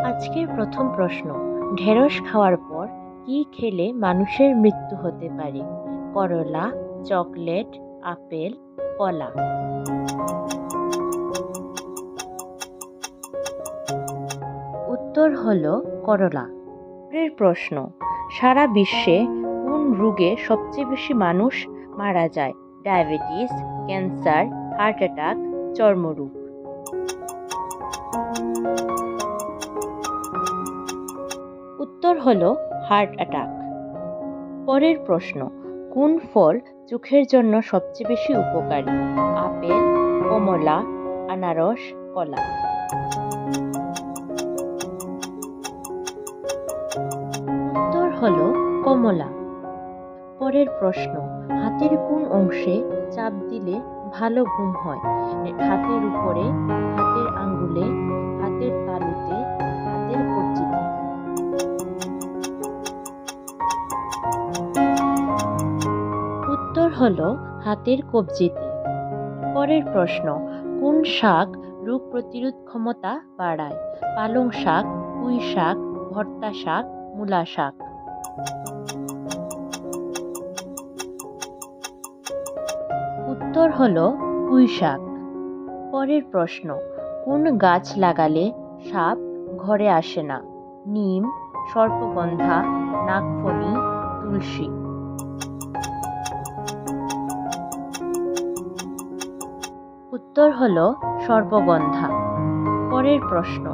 আজকের প্রথম প্রশ্ন, ঢেঁড়স খাওয়ার পর কি খেলে মানুষের মৃত্যু হতে পারে? করলা, চকলেট, আপেল, কলা। উত্তর হলো করলা। পরের প্রশ্ন, সারা বিশ্বে কোন রোগে সবচেয়ে বেশি মানুষ মারা যায়? ডায়াবেটিস, ক্যান্সার, হার্ট অ্যাটাক, চর্মরোগ। উত্তর হলো হার্ট অ্যাটাক। পরের প্রশ্ন, কোন ফল চোখের জন্য সবচেয়ে বেশি উপকারী? আপেল, কমলা, আনারস, কলা। উত্তর হলো কমলা। পরের প্রশ্ন, হাতের কোন অংশে চাপ দিলে ভালো ঘুম হয়? হাতের উপরে, হাতের আঙ্গুলে, হাতের তালুতে, হাতের কবজিতে। উত্তর হলো হাতের কবজিতে। পরের প্রশ্ন, কোন শাক রোগ প্রতিরোধ ক্ষমতা বাড়ায়? পালং শাক, পুঁই শাক, ভর্তা শাক, মূলা শাক। উত্তর হলো পুঁই শাক। পরের প্রশ্ন, কোন গাছ লাগালে সাপ ঘরে আসে না? নিম, সর্পগন্ধা, নাগফণি, তুলসী। উত্তর হলো সর্পগন্ধা। পরের প্রশ্ন,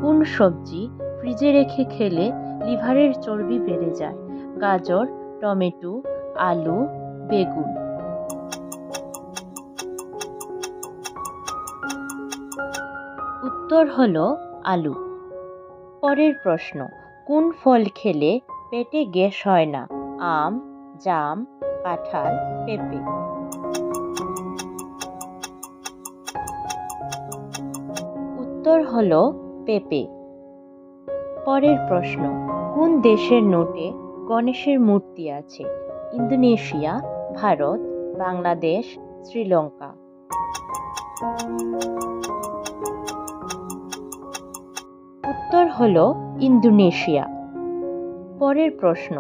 কোন সবজি ফ্রিজে রেখে খেলে লিভারের চর্বি বেড়ে যায়? গাজর, টমেটো, আলু, বেগুন। উত্তর হলো আলু। পরের প্রশ্ন, কোন ফল খেলে পেটে গ্যাস হয় না? আম, জাম, কাঁঠাল, পেঁপে। উত্তর হলো পেঁপে। পরের প্রশ্ন, কোন দেশের নোটে গণেশের মূর্তি আছে? ইন্দোনেশিয়া, ভারত, বাংলাদেশ, শ্রীলঙ্কা। উত্তর হলো ইন্দোনেশিয়া। পরের প্রশ্ন,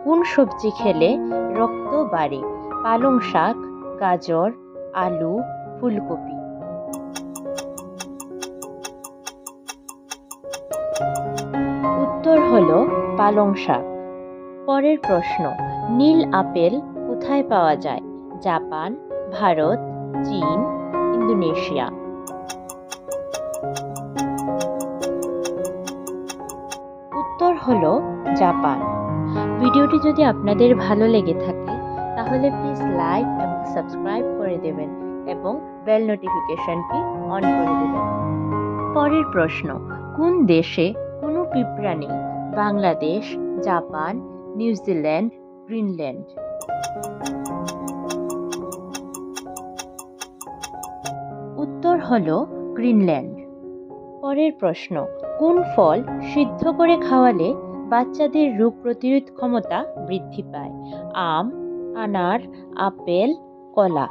কোন সবজি খেলে রক্ত বাড়ে? পালং শাক, গাজর, আলু, ফুলকপি। উত্তর হলো পালং শাক। পরের প্রশ্ন, নীল আপেল কোথায় পাওয়া যায়? জাপান, ভারত, চীন, ইন্দোনেশিয়া। উত্তর হলো জাপান। ভিডিওটি যদি আপনাদের ভালো লেগে থাকে তাহলে প্লিজ লাইক এবং সাবস্ক্রাইব করে দেবেন এবং বেল নোটিফিকেশনটি অন করে দেবেন। পরের প্রশ্ন, কোন দেশে কোনো পিঁপড়া নেই? Bangladesh, Japan, New Zealand, Greenland. উত্তর হলো গ্রিনল্যান্ড। পরের প্রশ্ন, কোন ফল সিদ্ধ করে খাওয়ালে বাচ্চাদের রোগ প্রতিরোধ ক্ষমতা বৃদ্ধি পায়? আম, আনার, আপেল, কলা।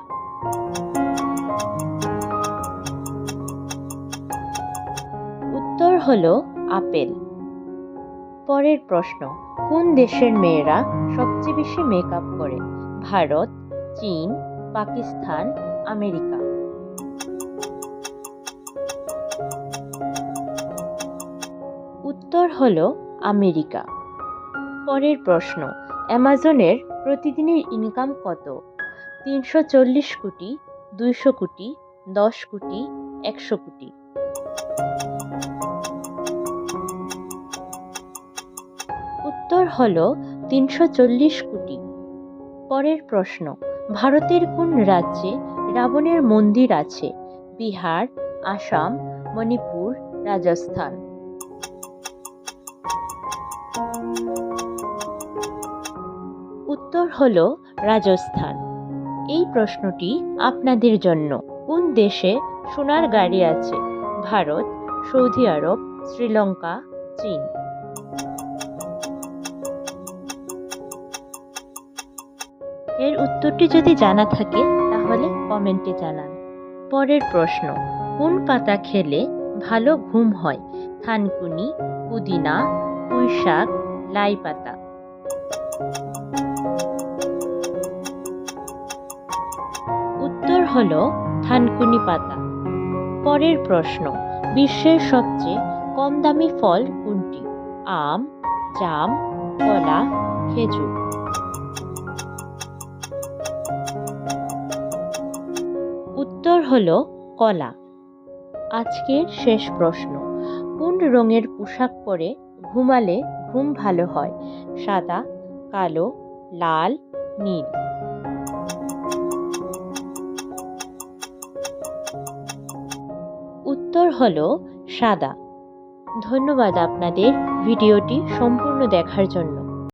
উত্তর হলো আপেল। পরের প্রশ্ন, কোন দেশের মেয়েরা সবচেয়ে বেশি মেকআপ করে? ভারত, চীন, পাকিস্তান, আমেরিকা। উত্তর হলো আমেরিকা। পরের প্রশ্ন, অ্যামাজনের প্রতিদিনের ইনকাম কত? 340 কোটি, 200 কোটি, 10 কোটি, 100 কোটি। উত্তর হলো 340 কোটি। পরের প্রশ্ন, ভারতের কোন রাজ্যে রাবণের মন্দির আছে? বিহার, আসাম, মণিপুর, রাজস্থান। উত্তর হলো রাজস্থান। এই প্রশ্নটি আপনাদের জন্য, কোন দেশে সোনার গাড়ি আছে? ভারত, সৌদি আরব, শ্রীলঙ্কা, চীন। এর উত্তরটি যদি জানা থাকে তাহলে কমেন্টে জানান। পরের প্রশ্ন, কোন পাতা খেলে ভালো ঘুম হয়? থানকুনি, পুদিনা, পুঁইশাক, লাই পাতা। উত্তর হলো থানকুনি পাতা। পরের প্রশ্ন, বিশ্বের সবচেয়ে কম দামি ফল কোনটি? আম, জাম, কলা, খেজুর। উত্তর হলো কলা। আজকের শেষ প্রশ্ন, কোন রঙের পোশাক পরে ঘুমালে ঘুম ভালো হয়? সাদা, কালো, লাল, নীল। উত্তর হলো সাদা। ধন্যবাদ আপনাদের ভিডিওটি সম্পূর্ণ দেখার জন্য।